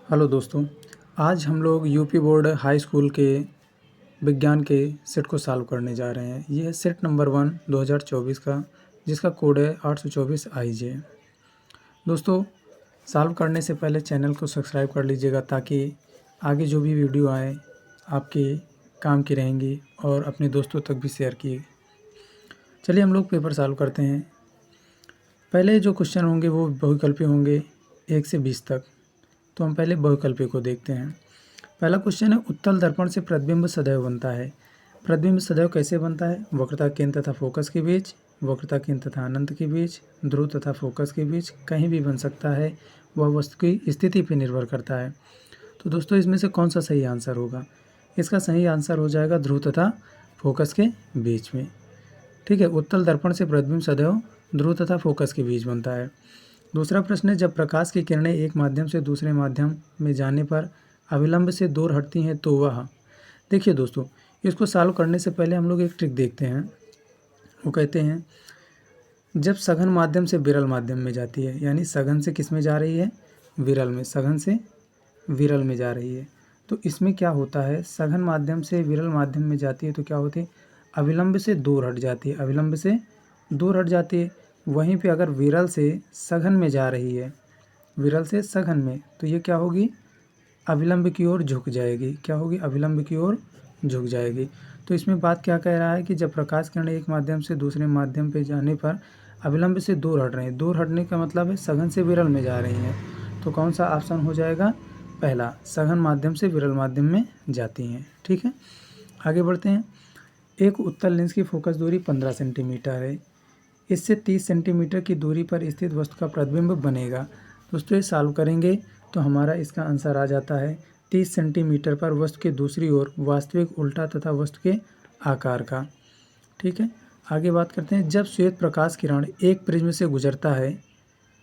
Hello दोस्तों, आज हम लोग यूपी बोर्ड हाई स्कूल के विज्ञान के सेट को सॉल्व करने जा रहे हैं। ये है सेट नंबर 1 2024 का, जिसका कोड है 824 IJ। दोस्तों, सॉल्व करने से पहले चैनल को सब्सक्राइब कर लीजिएगा ताकि आगे जो भी वीडियो आए आपके काम की रहेंगी और अपने दोस्तों तक भी शेयर किए। चलिए हम लोग पेपर सॉल्व करते हैं। पहले जो क्वेश्चन होंगे वो बहुविकल्पीय होंगे 1 से 20 तक। तो हम पहले बहुविकल्पीय को देखते हैं। पहला क्वेश्चन है, उत्तल दर्पण से प्रतिबिंब सदैव बनता है। प्रतिबिंब सदैव कैसे बनता है? वक्रता केंद्र तथा फोकस के बीच, वक्रता केंद्र तथा अनंत के बीच, ध्रुव तथा फोकस के बीच, कहीं भी बन सकता है। वह वस्तु की स्थिति पर निर्भर करता है। तो दोस्तों, इसमें से कौन सा सही आंसर होगा? इसका सही आंसर हो जाएगा ध्रुव तथा फोकस के बीच में। ठीक है, उत्तल दर्पण से प्रतिबिंब सदैव ध्रुव तथा फोकस के बीच बनता है। दूसरा प्रश्न है, जब प्रकाश की किरणें एक माध्यम से दूसरे माध्यम में जाने पर अविलंब से दूर हटती हैं तो वह। देखिए दोस्तों, इसको सॉल्व करने से पहले हम लोग एक ट्रिक देखते हैं। वो कहते हैं, जब सघन माध्यम से विरल माध्यम में जाती है, यानी सघन से किस में जा रही है? विरल में। सघन से विरल में जा रही है तो इसमें क्या होता है? सघन माध्यम से विरल माध्यम में जाती है तो क्या होती है? अविलंब से दूर हट जाती है। अविलंब से दूर हट जाती है। वहीं पे अगर विरल से सघन में जा रही है, विरल से सघन में, तो ये क्या होगी? अविलंब की ओर झुक जाएगी। क्या होगी? अविलंब की ओर झुक जाएगी। तो इसमें बात क्या कह रहा है कि जब प्रकाश किरण एक माध्यम से दूसरे माध्यम पे जाने पर अविलंब से दूर हट रहे हैं। दूर हटने का मतलब है सघन से विरल में जा रही हैं। तो कौन सा ऑप्शन हो जाएगा? पहला, सघन माध्यम से विरल माध्यम में जाती हैं। ठीक है, आगे बढ़ते हैं। एक उत्तल लेंस की फोकस दूरी 15 सेंटीमीटर है। इससे 30 सेंटीमीटर की दूरी पर स्थित वस्तु का प्रतिबिंब बनेगा। दोस्तों, ये सॉल्व करेंगे तो हमारा इसका आंसर आ जाता है 30 सेंटीमीटर पर वस्तु के दूसरी ओर वास्तविक उल्टा तथा वस्तु के आकार का। ठीक है, आगे बात करते हैं। जब श्वेत प्रकाश किरण एक प्रिज्म से गुजरता है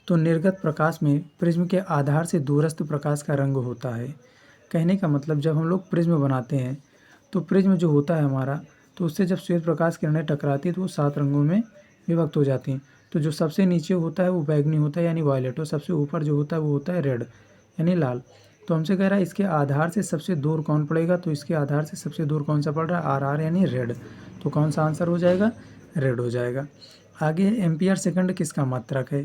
तो निर्गत प्रकाश में प्रिज्म के आधार से दूरस्थ प्रकाश का रंग होता है। कहने का मतलब, जब हम लोग प्रिज्म बनाते हैं तो प्रिज्म जो होता है हमारा, तो उससे जब श्वेत प्रकाश किरणें टकराती है तो वो 7 रंगों में विभक्त हो जाती हैं। तो जो सबसे नीचे होता है वो बैगनी होता है यानी वायलेट, और सबसे ऊपर जो होता है वो होता है रेड यानी लाल। तो हमसे कह रहा है इसके आधार से सबसे दूर कौन पड़ेगा? तो इसके आधार से सबसे दूर कौन सा पड़ रहा है? RR यानी रेड। तो कौन सा आंसर हो जाएगा? रेड हो जाएगा। आगे एम्पियर सेकंड किसका मात्रक है?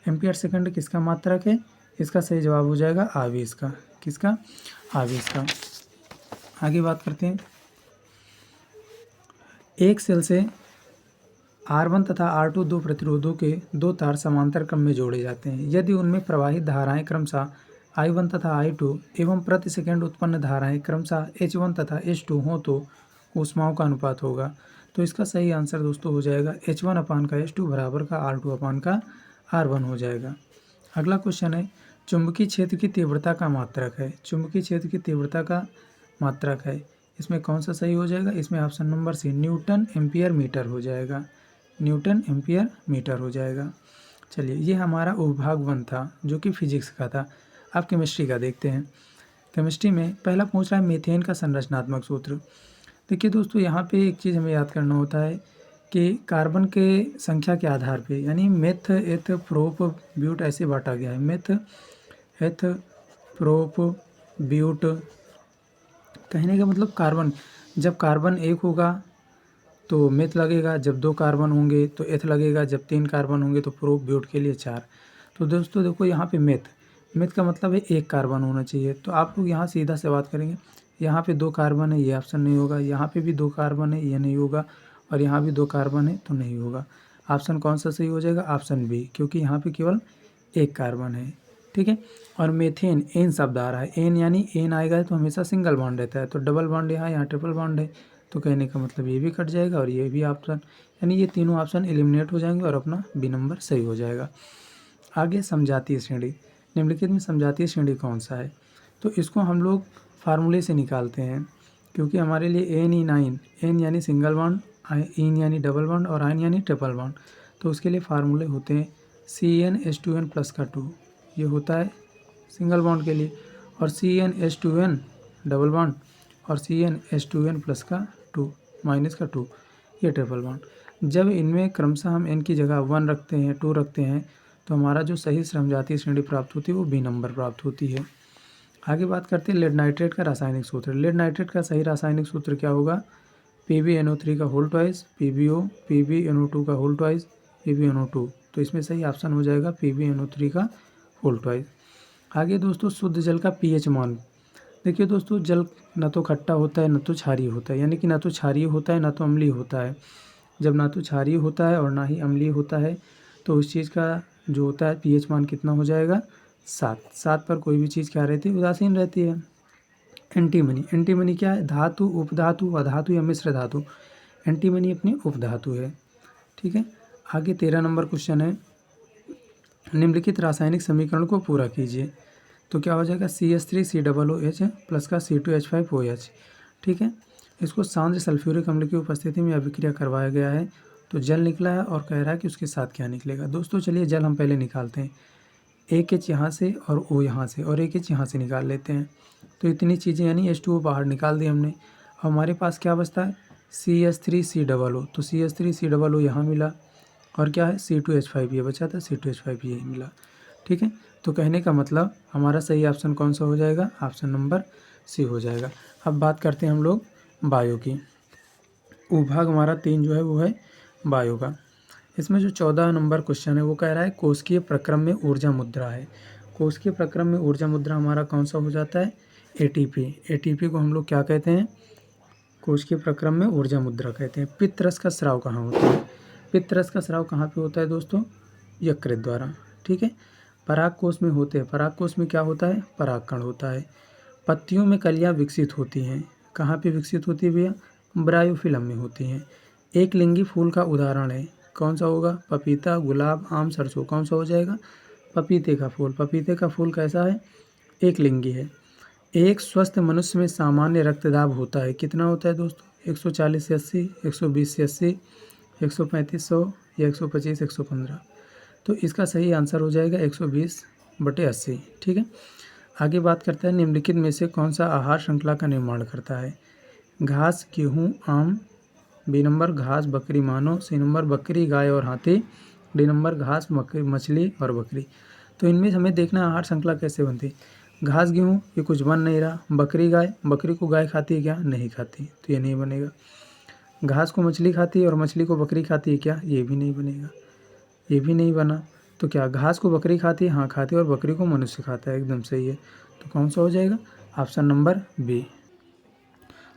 एम्पियर सेकंड किसका मात्रक है? इसका सही जवाब हो जाएगा आवेश का। किसका? आवेश का। आगे बात करते हैं। एक सेल से R1 तथा R2 दो प्रतिरोधों के दो तार समांतर क्रम में जोड़े जाते हैं। यदि उनमें प्रवाहित धाराएं क्रमशः I1 तथा I2 एवं प्रति सेकंड उत्पन्न धाराएं क्रमशः H1 तथा H2 हों तो ऊष्माओं का अनुपात होगा। तो इसका सही आंसर दोस्तों हो जाएगा H1 अपान का H2 बराबर का R2 अपान का R1 हो जाएगा। अगला क्वेश्चन है, चुंबकीय क्षेत्र की तीव्रता का मात्रक है। चुंबकीय क्षेत्र की तीव्रता का मात्रक है। इसमें कौन सा सही हो जाएगा? इसमें option number C, newton ampere metre हो जाएगा। न्यूटन एम्पियर मीटर हो जाएगा। चलिए, ये हमारा उपभाग 1 था जो कि फिजिक्स का था। अब केमिस्ट्री का देखते हैं। केमिस्ट्री में पहला पूछ रहा है मीथेन का संरचनात्मक सूत्र। देखिए दोस्तों, यहाँ पे एक चीज़ हमें याद करना होता है कि कार्बन के संख्या के आधार पे, यानी मेथ एथ प्रोप ब्यूट ऐसे बांटा गया है। मेथ एथ प्रोप ब्यूट, कहने का मतलब कार्बन, जब कार्बन एक होगा तो मेथ लगेगा, जब 2 कार्बन होंगे तो एथ लगेगा, जब 3 कार्बन होंगे तो प्रोप ब्यूट के लिए 4। तो दोस्तों देखो, यहाँ पे मेथ का मतलब है 1 कार्बन होना चाहिए। तो आप लोग यहाँ सीधा से बात करेंगे, यहाँ पे 2 कार्बन है, ये ऑप्शन नहीं होगा। यहाँ पे भी 2 कार्बन है, ये नहीं होगा। और यहाँ भी 2 कार्बन है तो नहीं होगा। ऑप्शन कौन सा सही हो जाएगा? ऑप्शन बी, क्योंकि यहाँ पे केवल 1 कार्बन है। ठीक है, और मेथेन एन शब्द आ रहा है। एन यानी एन आएगा तो हमेशा सिंगल बॉन्ड रहता है। तो डबल बॉन्ड यहाँ ट्रिपल बॉन्ड है, तो कहने का मतलब ये भी कट जाएगा और ये भी ऑप्शन, यानी ये तीनों ऑप्शन एलिमिनेट हो जाएंगे और अपना बी नंबर सही हो जाएगा। आगे समजातीय श्रेणी। निम्नलिखित में समजातीय श्रेणी कौन सा है? तो इसको हम लोग फार्मूले से निकालते हैं, क्योंकि हमारे लिए NE9, एन यानी सिंगल बॉन्ड, इन यानी डबल बॉन्ड और आइन यानी ट्रिपल बॉन्ड। तो उसके लिए फार्मूले होते हैं CnH2n प्लस का 2, ये होता है सिंगल बॉन्ड के लिए, और CnH2n डबल बॉन्ड और CnH2n प्लस का 2 माइनस का 2, ये ट्रिपल बॉन्ड। जब इनमें क्रमशः हम n की जगह 1 रखते हैं, 2 रखते हैं, तो हमारा जो सही समजातीय श्रेणी प्राप्त होती है वो बी नंबर प्राप्त होती है। आगे बात करते हैं लेड नाइट्रेट का रासायनिक सूत्र। लेड नाइट्रेट का सही रासायनिक सूत्र क्या होगा? PbNO3 का होल ट्वाइस PbO, PbNO2 का होल ट्वाइस PbNO2। तो इसमें सही ऑप्शन हो जाएगा PbNO3 का होल ट्वाइस। आगे दोस्तों शुद्ध जल का pH मान। देखिए दोस्तों, जल न तो खट्टा होता है न तो क्षारीय होता है, यानी कि न तो क्षारीय होता है न तो अम्लीय होता है। जब ना तो क्षारीय होता है और ना ही अम्लीय होता है तो उस चीज़ का जो होता है pH मान कितना हो जाएगा? 7। 7 पर कोई भी चीज़ क्या रहती है? उदासीन रहती है। एंटीमनी। एंटीमनी क्या है? धातु, उपधातु, अधातु या मिश्र धातु। एंटीमनी अपनी उपधातु है। ठीक है। आगे 13 नंबर क्वेश्चन है, निम्नलिखित रासायनिक समीकरण को पूरा कीजिए। तो क्या हो जाएगा? CH3COOH प्लस का C2H5OH। ठीक है। इसको सांद्र सल्फ्यूरिक अम्ल की उपस्थिति में अभिक्रिया करवाया गया है, तो जल निकला है और कह रहा है कि उसके साथ क्या निकलेगा। दोस्तों चलिए जल हम पहले निकालते हैं। एक एच यहाँ से और O यहाँ से और एक एच यहाँ से निकाल लेते हैं। तो इतनी चीज़ें यानी H2O बाहर निकाल दी हमने। हमारे पास क्या बचता है? CH3COO। तो CH3COO यहाँ मिला और क्या है? C2H5 ये बचा था, C2H5 ये मिला। ठीक है। तो कहने का मतलब हमारा सही ऑप्शन कौन सा हो जाएगा? ऑप्शन नंबर सी हो जाएगा। अब बात करते हैं हम लोग बायो की। उपभाग हमारा 3 जो है वो है बायो का। इसमें जो 14 नंबर क्वेश्चन है वो कह रहा है कोशिकीय प्रक्रम में ऊर्जा मुद्रा है। कोशिकीय प्रक्रम में ऊर्जा मुद्रा हमारा कौन सा हो जाता है? ATP। ATP को हम लोग क्या कहते हैं? कोशिकीय प्रक्रम में ऊर्जा मुद्रा कहते हैं। पित्तरस का स्राव कहाँ होता है? पित्तरस का स्राव कहाँ पे होता है दोस्तों? यकृत द्वारा। ठीक है। परागकोश में होते हैं। परागकोश में क्या होता है? परागकण होता है। पत्तियों में कलियाँ विकसित होती हैं। कहाँ पे विकसित होती है भैया? ब्रायोफिलम में होती हैं। एक लिंगी फूल का उदाहरण है, कौन सा होगा? पपीता, गुलाब, आम, सरसों। कौन सा हो जाएगा? पपीते का फूल। पपीते का फूल कैसा है? एक लिंगी है। एक स्वस्थ मनुष्य में सामान्य रक्तदाब होता है, कितना होता है दोस्तों? 140 से 80, 120 से 80, 135 100 या 125 115। तो इसका सही आंसर हो जाएगा 120/80। ठीक है। आगे बात करता है निम्नलिखित में से कौन सा आहार श्रृंखला का निर्माण करता है? घास, गेहूँ, आम। बी नंबर घास, बकरी, मानव। सी नंबर बकरी, गाय और हाथी। डी नंबर घास, मछली और बकरी। तो इनमें हमें देखना आहार श्रृंखला कैसे बनती है। घास गेहूँ ये कुछ बन नहीं रहा। बकरी गाय, बकरी को गाय खाती है क्या? नहीं खाती, तो ये नहीं बनेगा। घास को मछली खाती है और मछली को बकरी खाती है क्या? ये भी नहीं बनेगा, ये भी नहीं बना। तो क्या घास को बकरी खाती है? हाँ खाती है। और बकरी को मनुष्य खाता है, एकदम सही है। तो कौन सा हो जाएगा? Option number B.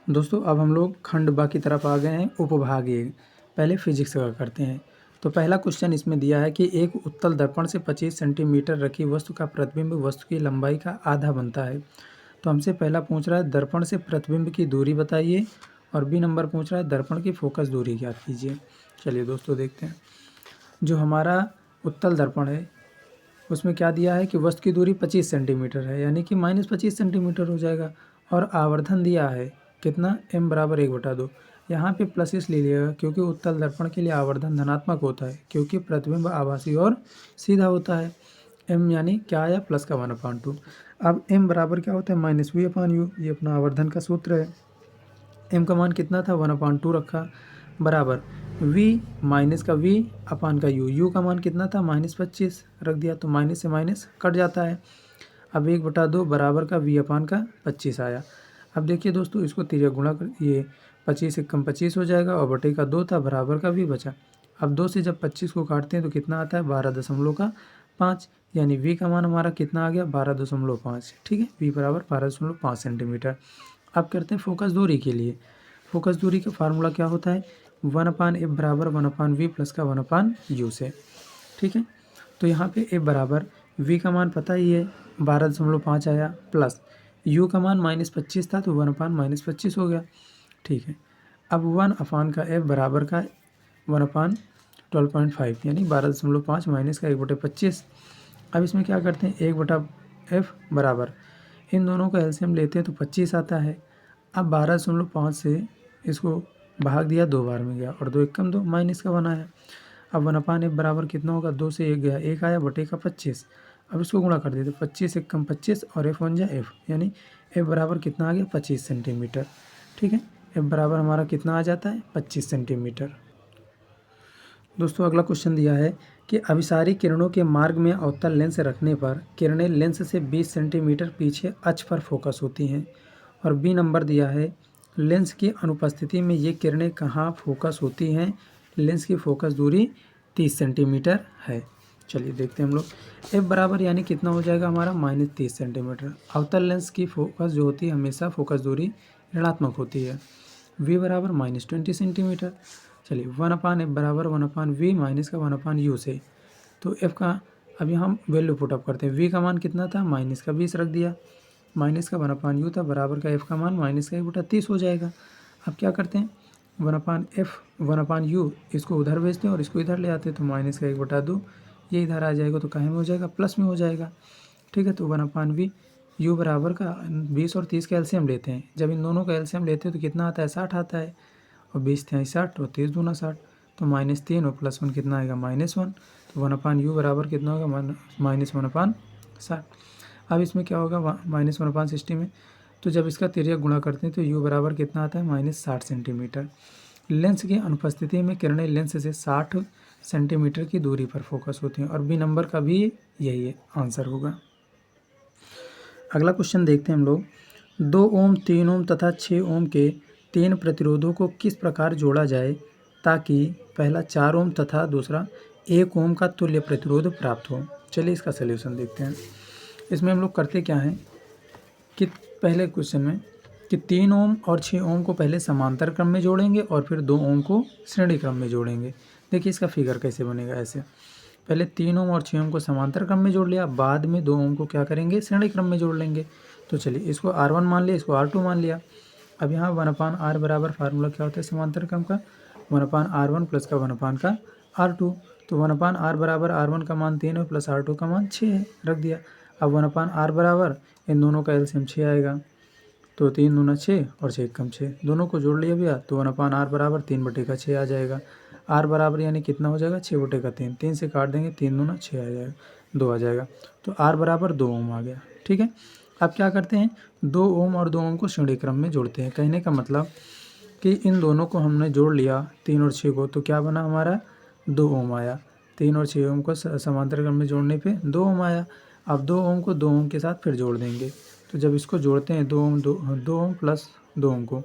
दोस्तों अब हम लोग खंड बा की तरफ आ गए हैं, उपभाग 1। पहले फिजिक्स का करते हैं। तो पहला क्वेश्चन इसमें दिया है कि एक उत्तल दर्पण से 25 सेंटीमीटर रखी वस्तु का प्रतिबिंब वस्तु की लंबाई का आधा बनता है। तो हमसे पहला पूछ रहा है दर्पण से प्रतिबिंब की दूरी बताइए, और बी नंबर पूछ रहा है दर्पण की फोकस दूरी ज्ञात कीजिए। चलिए दोस्तों देखते हैं। जो हमारा उत्तल दर्पण है उसमें क्या दिया है कि वस्तु की दूरी 25 सेंटीमीटर है, यानी कि -25 सेंटीमीटर हो जाएगा। और आवर्धन दिया है कितना? m बराबर 1/2। यहाँ पे प्लस इसलिए लिएगा क्योंकि उत्तल दर्पण के लिए आवर्धन धनात्मक होता है, क्योंकि प्रतिबिंब आभासी और सीधा होता है। m यानी क्या आया? प्लस का 1/2। अब m बराबर क्या होता है? -v/u। ये अपना आवर्धन का सूत्र है। m का मान कितना था? 1/2 रखा, बराबर v माइनस का v अपान का u का मान कितना था? -25 रख दिया, तो माइनस से माइनस कट जाता है। अब 1/2 बराबर का v अपान का 25 आया। अब देखिए दोस्तों इसको तिर्यक गुणा कर, ये 25 एकम 25 हो जाएगा और बटे का 2 था, बराबर का v बचा। अब 2 से जब 25 को काटते हैं तो कितना आता है? 12.5, यानी v का मान हमारा कितना आ गया? 12.5। ठीक है, v बराबर 12.5 सेंटीमीटर। अब करते हैं फोकस दूरी के लिए। फोकस दूरी का फार्मूला क्या होता है? 1/f बराबर 1/v प्लस का 1/u से। ठीक है। तो यहाँ पे f बराबर v का मान पता ही है 12.5 आया, प्लस u का मान -25 था तो 1/-25 हो गया। ठीक है। अब 1/f का f बराबर का 1/12.5 यानी 12.5 माइनस का 1/25। अब इसमें क्या करते हैं? 1/f बराबर इन दोनों का एलसीएम लेते हैं तो 25 आता है। अब 12.5 से इसको भाग दिया, 2 बार में गया और 2 एकम 2 माइनस का 1 आया। अब 1/f बराबर कितना होगा? 2 से 1 गया, 1 आया, बटे का 25। अब इसको गुणा कर देते, 25 एकम 25 और f 1 जा f, यानी f बराबर कितना आ गया? 25 सेंटीमीटर। ठीक है, f बराबर हमारा कितना आ जाता है? 25 सेंटीमीटर। दोस्तों अगला क्वेश्चन दिया है कि अभिसारी किरणों के मार्ग में अवतल लेंस रखने पर किरणें लेंस से 20 सेंटीमीटर पीछे अक्ष पर फोकस होती हैं। और बी नंबर दिया है लेंस की अनुपस्थिति में ये किरणें कहाँ फोकस होती हैं। लेंस की फोकस दूरी 30 सेंटीमीटर है। चलिए देखते हैं हम लोग। एफ बराबर यानी कितना हो जाएगा हमारा -30 सेंटीमीटर। अवतल लेंस की फोकस जो होती है हमेशा फोकस दूरी ऋणात्मक होती है। वी बराबर -20 सेंटीमीटर। चलिए 1/f बराबर 1/v माइनस का 1/u से। तो f का अभी हम वैल्यू पुटअप करते हैं। v का मान कितना था -20 रख दिया, माइनस का 1/u था, बराबर का f का मान -1/30 हो जाएगा। अब क्या करते हैं 1/f 1/u इसको उधर भेजते हैं और इसको इधर ले आते हैं, तो -1/2 ये इधर आ जाएगा तो कहाँ में हो जाएगा, प्लस में हो जाएगा। ठीक है, तो 1/v u बराबर का 20 और 30 का एलसीएम लेते हैं। जब इन दोनों का एलसीएम लेते हैं तो कितना आता है 60 आता है, और 20 × 60 और 30 दूना 60, तो -3 और +1 कितना आएगा -1। तो 1/u बराबर कितना होगा -1/60। अब इसमें क्या होगा -1/60 में, तो जब इसका तिर्यक गुणा करते हैं तो u बराबर कितना आता है -60 सेंटीमीटर। लेंस की अनुपस्थिति में किरणें लेंस से 60 सेंटीमीटर की दूरी पर फोकस होती हैं, और बी नंबर का भी यही आंसर होगा। अगला क्वेश्चन देखते हैं हम लोग। 2 ओम 3 ओम तथा 6 ओम के 3 प्रतिरोधों को किस प्रकार जोड़ा जाए ताकि पहला 4 ओम तथा दूसरा 1 ओम का तुल्य प्रतिरोध प्राप्त हो। चलिए इसका सलूशन देखते हैं। इसमें हम लोग करते क्या हैं कि पहले क्वेश्चन में कि 3 ओम और 6 ओम को पहले समांतर क्रम में जोड़ेंगे और फिर 2 ओम को श्रेणी क्रम में जोड़ेंगे। देखिए इसका फिगर कैसे बनेगा। ऐसे पहले 3 ओम और 6 ओम को समांतर क्रम में जोड़ लिया, बाद में 2 ओम को क्या करेंगे श्रेणी क्रम में जोड़ लेंगे। तो चलिए इसको R1 मान लिया, इसको R2 मान लिया। अब यहाँ 1/r बराबर फार्मूला क्या होता है समांतर क्रम का, 1/r1 प्लस का 1/r2। तो 1/r बराबर R1 का मान 3 है प्लस R2 का मान 6 है, रख दिया। अब 1/r बराबर इन दोनों का एलसीएम 6 आएगा, तो 3 दूना 6 और 6 कम 6, दोनों को जोड़ लिया भैया, तो 1/r बराबर 3/6 आ जाएगा। r बराबर यानी कितना हो जाएगा 6/3, 3 से काट देंगे 3 दूना 6 आ जाएगा, 2 आ जाएगा। तो r बराबर 2 ओम आ गया। ठीक है, अब क्या करते हैं 2 ओम और 2 ओम को श्रेणी क्रम में जोड़ते हैं। कहने का मतलब कि इन दोनों को हमने जोड़ लिया 3 और 6 को, तो क्या बना हमारा 2 ओम आया। 3 और 6 ओम को समांतर क्रम में जोड़ने पे 2 ओम आया। अब 2 ओम को 2 ओम के साथ फिर जोड़ देंगे, तो जब इसको जोड़ते हैं 2 ओम प्लस 2 ओम को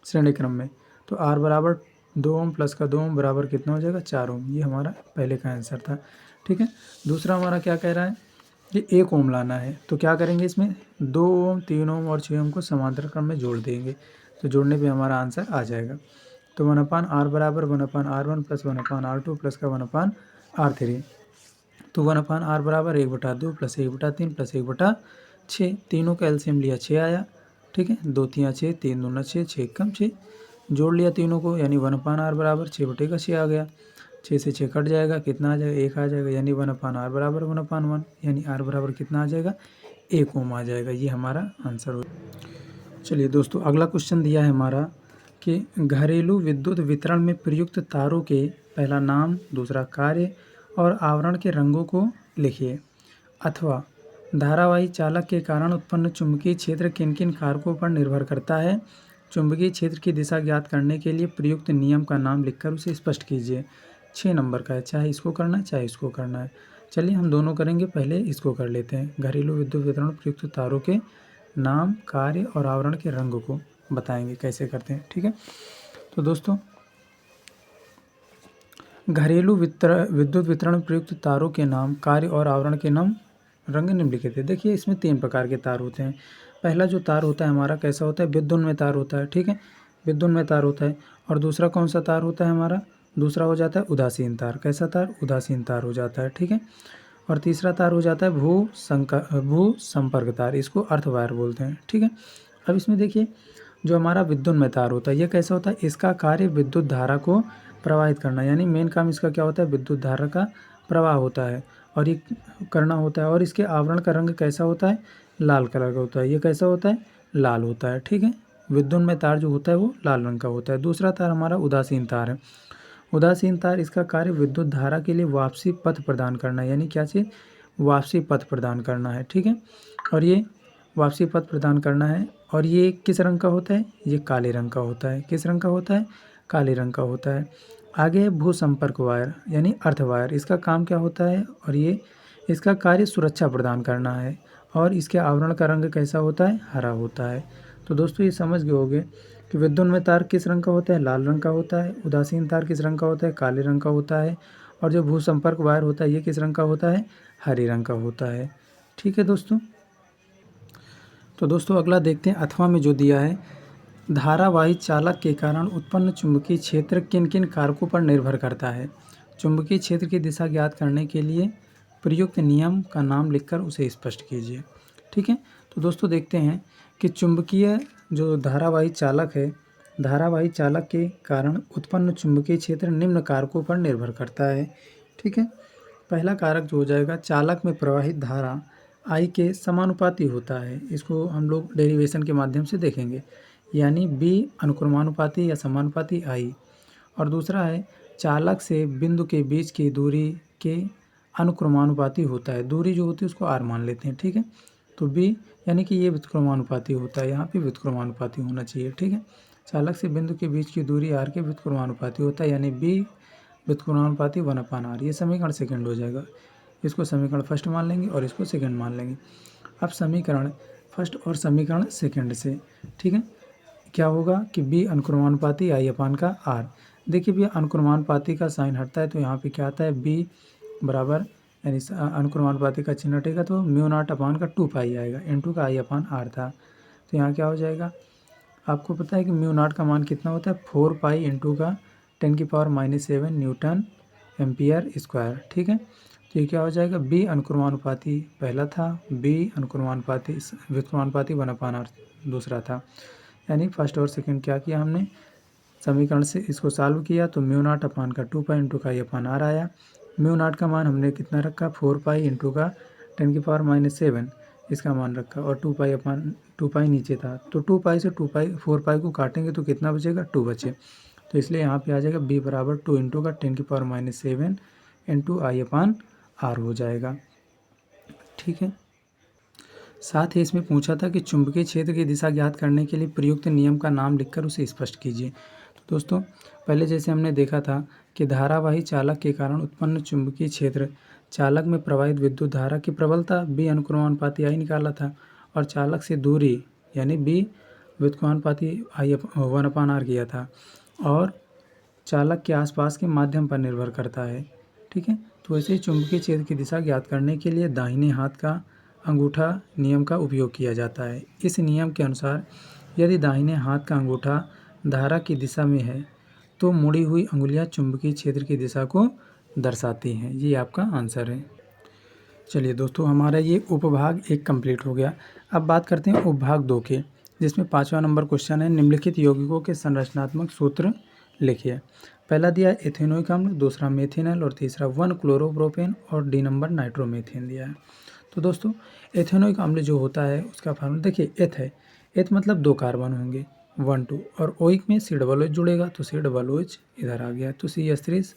श्रेणी क्रम में, तो r बराबर 2 ओम प्लस का 2 ओम बराबर कितना हो जाएगा 4 ओम। ये हमारा पहले का आंसर था। ठीक है, दूसरा हमारा क्या कह रहा है कि 1 ओम लाना है, तो क्या करेंगे इसमें 2 ओम 3 ओम और 6 ओम को समांतर क्रम में जोड़ देंगे, तो जोड़ने पे हमारा आंसर आ जाएगा। तो 1/r बराबर 1/r1 प्लस 1/r2 प्लस का 1/r3। तो 1/r बराबर 1/2 प्लस 1/3 प्लस 1/6, तीनों का एलसीएम लिया 6 आया। ठीक है, 2 3 6, 3 दूना 6, 6 कम 6, जोड़ लिया तीनों को, यानी 1/r बराबर 6/6 आ गया। 6 से 6 कट जाएगा, कितना आ जाएगा 1 आ जाएगा, यानी 1/r बराबर 1/1, यानी r बराबर कितना आ जाएगा 1 ओम आ जाएगा। ये हमारा आंसर हो। चलिए दोस्तों अगला क्वेश्चन दिया है हमारा कि घरेलू विद्युत वितरण में प्रयुक्त तारों के पहला नाम, दूसरा कार्य और आवरण के रंगों को लिखिए। अथवा धारावाही चालक के कारण उत्पन्न चुंबकीय क्षेत्र किन किन कारकों पर निर्भर करता है। चुंबकीय क्षेत्र की दिशा ज्ञात करने के लिए प्रयुक्त नियम का नाम लिखकर उसे स्पष्ट कीजिए। 6 नंबर का है, चाहे इसको करना है चाहे इसको करना है। चलिए हम दोनों करेंगे, पहले इसको कर लेते हैं। घरेलू विद्युत वितरण प्रयुक्त तारों के नाम, कार्य और आवरण के रंग को बताएंगे कैसे करते हैं। ठीक है, तो दोस्तों घरेलू विद्युत वितरण प्रयुक्त तारों के नाम, कार्य और आवरण के नाम, रंग निम्नलिखित है। देखिए इसमें 3 प्रकार के तार होते हैं। पहला जो तार होता है हमारा कैसा होता है, विद्युन्मय तार होता है। ठीक है, विद्युन्मय तार होता है। और दूसरा कौन सा तार होता है हमारा, दूसरा हो जाता है उदासीन तार। कैसा तार, उदासीन तार हो जाता है। ठीक है, और तीसरा तार हो जाता है भू संपर्क तार, इसको अर्थ वायर बोलते हैं। ठीक है, अब इसमें देखिए जो हमारा विद्युन्मय तार होता है ये कैसा होता है, इसका कार्य विद्युत धारा को प्रवाहित करना, यानी मेन काम इसका क्या होता है विद्युत धारा का प्रवाह होता है और ये करना होता है। और इसके आवरण का रंग कैसा होता है, लाल कलर का होता है। ये कैसा होता है, लाल होता है। ठीक है, विद्युन्मय तार जो होता है वो लाल रंग का होता है। दूसरा तार हमारा उदासीन तार है। उदासीन तार, इसका कार्य विद्युत धारा के लिए वापसी पथ प्रदान करना है, यानी क्या चीज़, वापसी पथ प्रदान करना है। ठीक है, और ये वापसी पथ प्रदान करना है, और ये किस रंग का होता है, ये काले रंग का होता है। किस रंग का होता है, काले रंग का होता है। आगे है भूसंपर्क वायर यानी अर्थ वायर। इसका काम क्या होता है और ये इसका कार्य सुरक्षा प्रदान करना है और इसके आवरण का रंग कैसा होता है, हरा होता है। तो दोस्तों ये समझ गए होंगे कि विद्युन्मय तार किस रंग का होता है, लाल रंग का होता है। उदासीन तार किस रंग का होता है, काले रंग का होता है। और जो भूसंपर्क वायर होता है ये किस रंग का होता है, हरे रंग का होता है। ठीक है दोस्तों। तो दोस्तों अगला देखते हैं अथवा में जो दिया है, धारावाही चालक के कारण उत्पन्न चुंबकीय क्षेत्र किन किन कारकों पर निर्भर करता है। चुंबकीय क्षेत्र की दिशा ज्ञात करने के लिए प्रयुक्त नियम का नाम लिखकर उसे स्पष्ट कीजिए। ठीक है। तो दोस्तों देखते हैं कि चुंबकीय जो धारावाही चालक है, धारावाही चालक के कारण उत्पन्न चुंबकीय क्षेत्र निम्न कारकों पर निर्भर करता है। ठीक है। पहला कारक जो हो जाएगा, चालक में प्रवाहित धारा आई के समानुपाती होता है। इसको हम लोग डेरिवेशन के माध्यम से देखेंगे, यानी बी अनुक्रमानुपाती या समानुपाती आई। और दूसरा है चालक से बिंदु के बीच की दूरी के अनुक्रमानुपाती होता है। दूरी जो होती है उसको आर मान लेते हैं। ठीक है। तो बी यानी कि ये व्युत्क्रमानुपाती होता है, यहाँ पे व्युत्क्रमानुपाती होना चाहिए। ठीक है। चालक से बिंदु के बीच की दूरी आर के व्युत्क्रमानुपाती होता है, यानी बी व्युत्क्रमानुपाती 1/r। ये समीकरण सेकंड हो जाएगा। इसको समीकरण फर्स्ट मान लेंगे और इसको सेकंड मान लेंगे। अब समीकरण फर्स्ट और समीकरण सेकंड से, ठीक है, क्या होगा कि बी अनुक्रमानुपाती आई अपान का आर। देखिए भैया अनुक्रमानुपाती का साइन हटता है तो यहाँ पे क्या आता है, बी बराबर यानी अनुक्रमानुपाती का चिन्ह हटेगा तो म्यू नॉट अपान का 2 पाई आएगा, इनटू का आई अपान आर था। तो यहाँ क्या हो जाएगा, आपको पता है कि म्यू नॉट का मान कितना होता है, 4 पाई इंटू का 10⁻⁻7 न्यूटन एम्पियर स्क्वायर। ठीक है। तो ये क्या हो जाएगा, बी अनुक्रमानुपाती पहला था, बी अनुक्रमानुपाती व्युत्क्रमानुपाती 1/r दूसरा था। यानी फर्स्ट और सेकंड क्या किया हमने, समीकरण से इसको सॉल्व किया तो म्यू नॉट अपान का 2 पाई इंटू का आई अपान आर आया। म्यू नॉट का मान हमने कितना रखा, 4 पाई इंटू का 10⁻⁻7 इसका मान रखा, और 2 पाई नीचे था। तो 2 पाई से 4 पाई को काटेंगे तो कितना बचेगा, 2 बचे। तो इसलिए यहाँ पे आ जाएगा बी बराबर 2 इंटू का 10⁻⁻7 इंटू आई अपान आर हो जाएगा। ठीक है। साथ ही इसमें पूछा था कि चुंबकीय क्षेत्र की दिशा ज्ञात करने के लिए प्रयुक्त नियम का नाम लिखकर उसे स्पष्ट कीजिए। तो दोस्तों पहले जैसे हमने देखा था कि धारावाही चालक के कारण उत्पन्न चुंबकीय क्षेत्र, चालक में प्रवाहित विद्युत धारा की प्रबलता बी अनुक्रमानुपाती आई निकाला था, और चालक से दूरी यानी बी व्युत्क्रमानुपाती आई 1/r किया था, और चालक के आसपास के माध्यम पर निर्भर करता है। ठीक है। तो ऐसे ही चुंबकीय क्षेत्र की दिशा ज्ञात करने के लिए दाहिने हाथ का अंगूठा नियम का उपयोग किया जाता है। इस नियम के अनुसार यदि दाहिने हाथ का अंगूठा धारा की दिशा में है तो मुड़ी हुई अंगुलियां चुंबकीय क्षेत्र की दिशा को दर्शाती हैं। ये आपका आंसर है। चलिए दोस्तों हमारा ये उपभाग 1 कंप्लीट हो गया। अब बात करते हैं उपभाग 2 के, जिसमें 5वां नंबर क्वेश्चन है, निम्नलिखित यौगिकों के संरचनात्मक सूत्र लिखिए। पहला दिया है एथेनोइक अम्ल, दूसरा मेथिनल और तीसरा 1 क्लोरोप्रोपेन और डी नंबर नाइट्रोमेथेन दिया है। तो दोस्तों एथेनोइक अम्ल जो होता है उसका फार्मूला देखिए, एथ है, एथ मतलब 2 कार्बन होंगे 1 2, और ओइक में C OH जुड़ेगा तो C OH इधर आ गया, तो CH3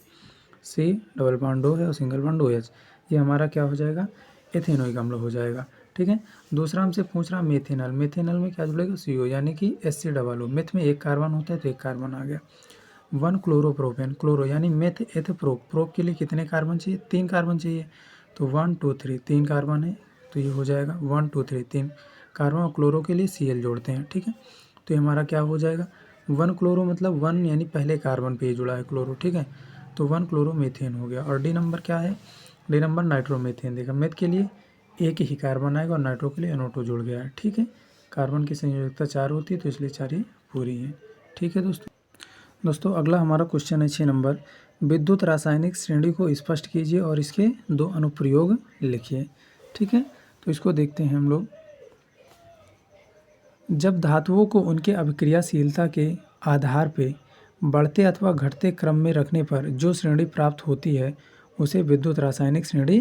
C double bond O है और सिंगल बॉन्ड OH, ये हमारा क्या हो जाएगा, एथेनोइक अम्ल हो जाएगा। ठीक है। दूसरा हमसे पूछ रहा मेथेनल, मेथेनल में क्या जुड़ेगा, CO यानी कि HCOO, मेथ में 1 कार्बन होता है तो 1 कार्बन आ गया। 1 क्लोरोप्रोपेन, क्लोरो यानी मेथ एथ प्रोप, प्रोप के लिए कितने कार्बन चाहिए, 3 कार्बन चाहिए, तो 1 2 3 3 कार्बन है तो ये हो जाएगा 1 2 3 3 कार्बन, और क्लोरो के लिए Cl जोड़ते हैं। ठीक है। तो ये हमारा क्या हो जाएगा, 1 क्लोरो मतलब 1 यानी पहले कार्बन पे जुड़ा है क्लोरो। ठीक है। तो 1 क्लोरोमीथेन हो गया। और डी नंबर क्या है, डी नंबर नाइट्रोमीथेन देगा। मेथ के लिए एक ही कार्बन आएगा और नाइट्रो के लिए NO2 जुड़ गया है। ठीक है। कार्बन की संयोजकता 4 होती है तो इसलिए 4 ही पूरी है। ठीक है दोस्तों अगला हमारा क्वेश्चन है 6 नंबर, विद्युत रासायनिक श्रेणी को स्पष्ट कीजिए और इसके 2 अनुप्रयोग लिखिए। ठीक है। तो इसको देखते हैं हम लोग। जब धातुओं को उनके अभिक्रियाशीलता के आधार पे बढ़ते अथवा घटते क्रम में रखने पर जो श्रेणी प्राप्त होती है उसे विद्युत रासायनिक श्रेणी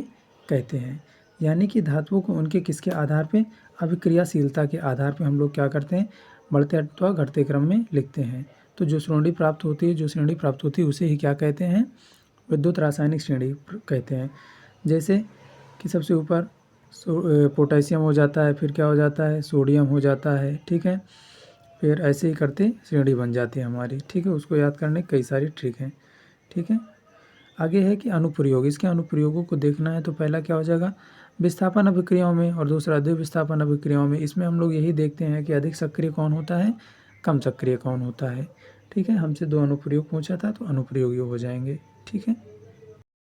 कहते हैं। यानी कि धातुओं को उनके किसके आधार पे, अभिक्रियाशीलता के आधार पे हम लोग क्या करते हैं, बढ़ते अथवा घटते क्रम में लिखते हैं। तो जो श्रेणी प्राप्त होती है उसे ही क्या कहते हैं, विद्युत रासायनिक श्रेणी कहते हैं। जैसे कि सबसे ऊपर पोटेशियम हो जाता है, फिर क्या हो जाता है, सोडियम हो जाता है। ठीक है। फिर ऐसे ही करते श्रेणी बन जाती है हमारी। ठीक है। उसको याद करने कई सारी ट्रिक हैं। ठीक है। आगे है कि अनुप्रयोग, इसके अनुप्रयोगों को देखना है तो पहला क्या हो जाएगा, विस्थापन अभिक्रियाओं में और दूसरा द्विविस्थापन अभिक्रियाओं में। इसमें हम लोग यही देखते हैं कि अधिक सक्रिय कौन होता है, कम सक्रिय कौन होता है। ठीक है, हमसे 2 अनुप्रयोग पूछा था तो अनुप्रयोग ये हो जाएंगे। ठीक है।